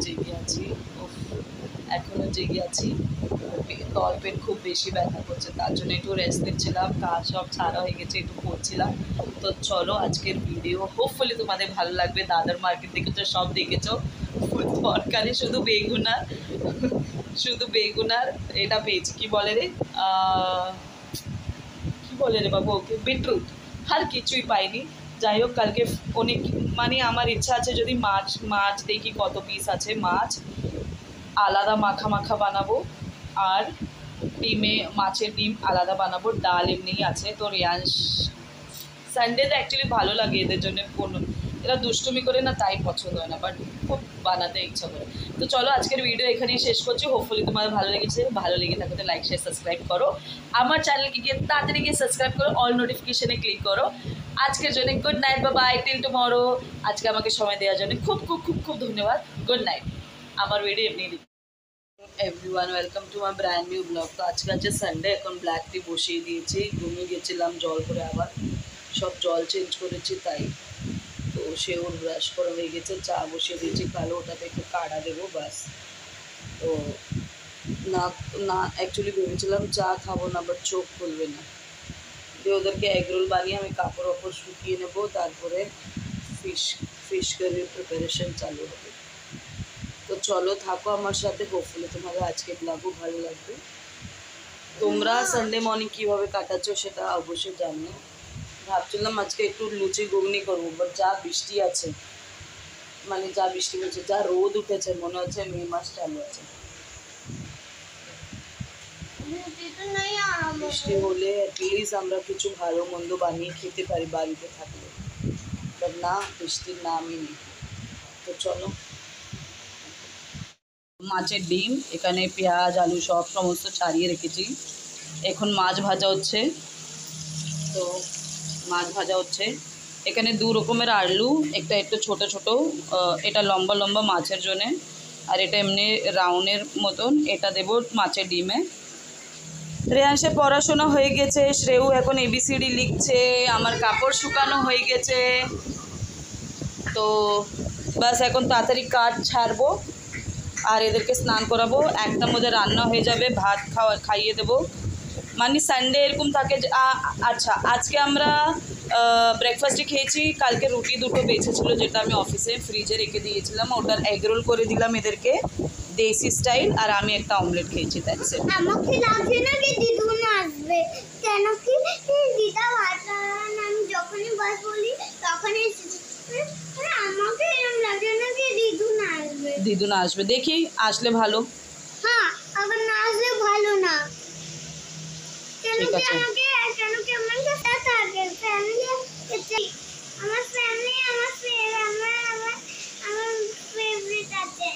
জেগে আছি, এখনও জেগে আছি। তলপেট খুব বেশি ব্যথা করছে, তার জন্য একটু রেস্ট নিচ্ছিলাম। কাজ সব ছাড়া হয়ে গেছে, একটু পড়ছিলাম। তো চলো আজকের ভিডিও হোপফুলি তোমাদের ভালো লাগবে। দাদার মার্কেট দেখেছো, সব দেখেছো। তরকারি শুধু বেগুনার এটা পেয়েছি, কি বলে রে বাবু, ওকে বিটরুট, আর কিছুই পাইনি। যাই হোক, কালকে অনেক মানে আমার ইচ্ছা আছে যদি মাছ দেখি কত পিস আছে, মাছ আলাদা মাখা বানাবো, আর মাছের ডিম আলাদা বানাবো। ডাল এমনিই আছে। তো রিয়াংশ সানডেতে অ্যাকচুয়ালি ভালো লাগে এদের জন্য, এরা দুষ্টুমি করে না, তাই পছন্দ হয় না, বাট খুব বানাতে ইচ্ছা করে। তো চলো আজকের ভিডিও এখানেই শেষ করছি। হোপফুলি তোমাদের ভালো লেগেছে। ভালো লেগে থাকলে লাইক শেয়ার সাবস্ক্রাইব করো। আমার চ্যানেলকে গিয়ে তাড়াতাড়ি গিয়ে সাবস্ক্রাইব করো, অল নোটিফিকেশনে ক্লিক করো। আজকের জন্য good night, bye, till tomorrow. আজকে আমাকে সময় দেওয়ার জন্য খুব খুব খুব খুব ধন্যবাদ। Good night. আমার ভিডিও এমনি everyone, welcome to my brand new blog. তো আজকে আছে সানডে, এখন ব্ল্যাক টি বসিয়ে দিয়েছি। ঘুমিয়ে গেছিলাম জল করে, আবার সব জল চেঞ্জ করেছি তাই। তো সেও ব্রাশ করা হয়ে গেছে, চা বসিয়ে দিয়েছি কালো, ওটাতে একটু কাড়া দেবো ব্যাস। তো না অ্যাকচুয়ালি ভেবেছিলাম চা খাবো না, বাট চোখ খুলবে না, দিয়ে ওদেরকে এগরোল বানিয়ে আমি কাপড় ওপর শুকিয়ে নেবো, তারপরে ফিশ কারির প্রিপারেশন চালু হবে। তো চলো থাকো আমার সাথে, হোপফুলি তোমাদের আজকে ব্লগও ভালো লাগবে। তোমরা সানডে মর্নিং কীভাবে কাটাচ্ছ সেটা অবশ্যই জানিও। ভাবছিলাম আজকে একটু লুচি ঘুগনি করবো, বাট যা বৃষ্টি আছে, মানে যা বৃষ্টি হচ্ছে, যা রোদ উঠেছে, মনে হচ্ছে মে মাস চালু আছে। বৃষ্টি হলে অ্যাটলিস্ট আমরা কিছু ভালো মন্দ বানিয়ে খেতে পারি বাড়িতে থাকলে, বাট না, বৃষ্টির নামই নেই। তো চলো, মাছের ডিম, এখানে পেঁয়াজ আলু সমস্ত ছাড়িয়ে রেখেছি। এখন মাছ ভাজা হচ্ছে। তো মাছ ভাজা হচ্ছে, এখানে দু রকমের আলু, একটা একটু ছোটো ছোটো, এটা লম্বা লম্বা মাছের জন্যে, আর এটা এমনি রাউন্ডের মতন, এটা দেবো মাছের ডিমে। রেয়াংশের পড়াশোনা হয়ে গেছে, শ্রেয়ু এখন ABCD লিখছে, আমার কাপড় শুকানো হয়ে গেছে। তো বাস এখন তাড়াতাড়ি কাজ ছাড়বো আর এদেরকে স্নান করাবো, একটার মধ্যে রান্না হয়ে যাবে, ভাত খাইয়ে দেবো। মানে সানডে এরকম থাকে যে আচ্ছা, আজকে আমরা ব্রেকফাস্টে খেয়েছি, কালকে রুটি দুটো বেঁচেছিলো যেটা আমি অফিসে ফ্রিজে রেখে দিয়েছিলাম, ওটার এগ রোল করে দিলাম এদেরকে দেশি স্টাইল, আর আমি একটা অমলেট খেয়েছি। That's it. আমাকে লাগছে না কি দিদুন আসবে, কেন কি দিদা ভাত আমি যখনই বাস বলি তখনই আমাকে এরকম লাগছে না কি দিদুন আসবে, দেখি আসলে ভালো। হ্যাঁ, আবার না আসলে ভালো না। কেন কি আমার সাথে থাকে ফ্যামিলি, আমার ফ্যামিলি আমার ফেভারিট আছে,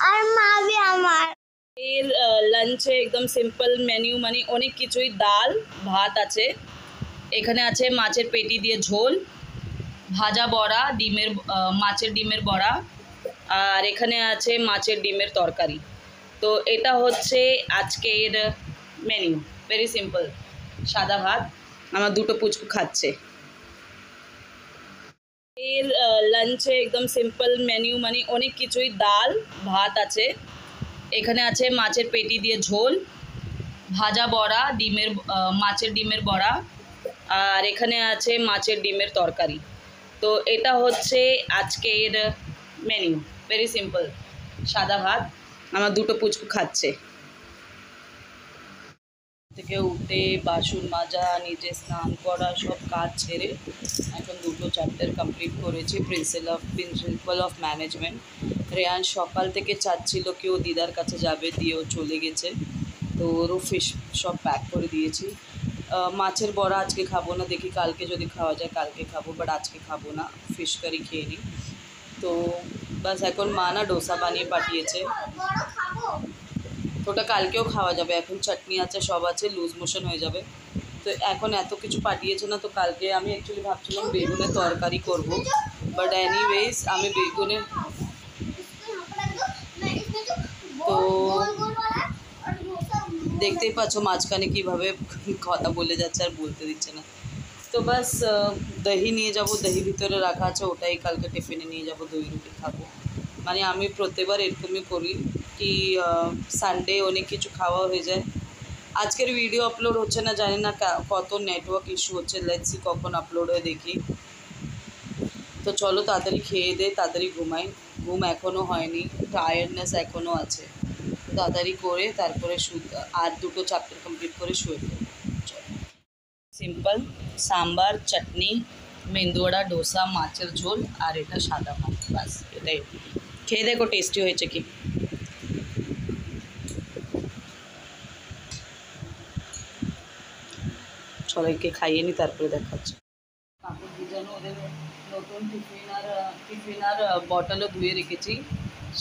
আর মা भी আমার। এর লাঞ্চে একদম সিম্পল মেনু, মানে অনেক কিছুই, ডাল ভাত আছে, এখানে আছে মাছের পেটি দিয়ে ঝোল, ভাজা বড়া, মাছের ডিমের বড়া, আর এখানে আছে মাছের ডিমের তরকারি। তো এটা হচ্ছে আজকের মেনু, ভেরি সিম্পল, সাদা ভাত। আমার দুটো পুচকু খাচ্ছে। এর লাঞ্চে একদম সিম্পল মেনু, মানে অনেক কিছুই, ডাল ভাত আছে, এখানে আছে মাছের পেটি দিয়ে ঝোল, ভাজা বড়া, মাছের ডিমের বড়া, আর এখানে আছে মাছের ডিমের তরকারি। তো এটা হচ্ছে আজকের মেনু, ভেরি সিম্পল, সাদা ভাত। আমার দুটো পুচকু খাচ্ছে। থেকে উঠে বাসন মাজা, নিজে স্নান করা, সব কাজ ছেড়ে এখন 2টো চ্যাপ্টার কমপ্লিট করেছি, প্রিন্সিপাল অফ ম্যানেজমেন্ট। রেয়ান সকাল থেকে চাচ্ছিল কি ও দিদার কাছে যাবে, দিয়ে ও চলে গেছে। তো ওরও ফিশ সব প্যাক করে দিয়েছি। মাছের বড়া আজকে খাবো না, দেখি কালকে যদি খাওয়া যায় কালকে খাবো, বাট আজকে খাবো না, ফিশ কারি খেয়ে নিই। তো বাস এখন মা না ডোসা বানিয়ে পাঠিয়েছে, ওটা কালকেও খাওয়া যাবে, এখন চাটনি আছে, সব আছে, লুজ মোশন হয়ে যাবে। তো এখন এত কিছু পাঠিয়েছে না, তো কালকে আমি অ্যাকচুয়ালি ভাবছিলাম বেগুনের তরকারি করব, বাট এনিওয়েজ আমি বেগুনের, তো দেখতেই পাচ্ছ মাঝখানে কীভাবে কথা বলে যাচ্ছে আর বলতে দিচ্ছে না। তো বাস দহি নিয়ে যাব, দহি ভিতরে রাখা আছে, ওটাই কালকে টিফিনে নিয়ে যাব, দই রুটি খাবো। মানে আমি প্রত্যেকবার এরকমই করি কি সানডে অনেক কিছু খাওয়া হয়ে যায়। আজকের ভিডিও আপলোড হচ্ছে না, জানি না কত নেটওয়ার্ক ইস্যু হচ্ছে, লেটসি কখন আপলোড হয়ে দেখি। তো চলো তাড়াতাড়ি খেয়ে দে, তাড়াতাড়ি ঘুমাই। ঘুম এখনও হয়নি, টায়ার্ডনেস এখনও আছে। তাড়াতাড়ি করে তারপরে আর দুটো চ্যাপ্টার কমপ্লিট করে শুয়ে পড়ব। সিম্পল সাম্বার, চাটনি, মেন্দুবড়া, ডোসা, মাছের ঝোল আর এটা সাদা ভাত, বাস এটাই। খেয়ে দেখো টেস্টি হয়েছে কি। সবাইকে খাইয়ে নি তারপরে দেখাচ্ছি। কাপড় ভিজানো, ওদের নতুন টিফিন আর বটলও ধুয়ে রেখেছি।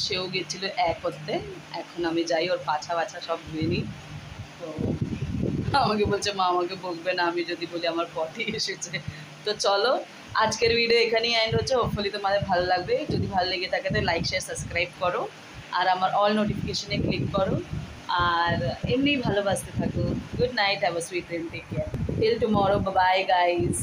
সেও গেছিলো করতে, এখন আমি যাই ওর পাছা বাছা সব ধুয়ে নিই। তো আমাকে বলছে মা আমাকে বকবে না আমি যদি বলি আমার পথে এসেছে। তো চলো আজকের ভিডিও এখানেই এন্ড হচ্ছে। হোপফুলি তোমাদের ভালো লাগবে। যদি ভালো লেগে থাকে তো লাইক শেয়ার সাবস্ক্রাইব করো আর আমার অল নোটিফিকেশনে ক্লিক করো। আর এমনি ভালোবাসতে থাকো। Good night, have a sweet dream, take care, till tomorrow, bye guys.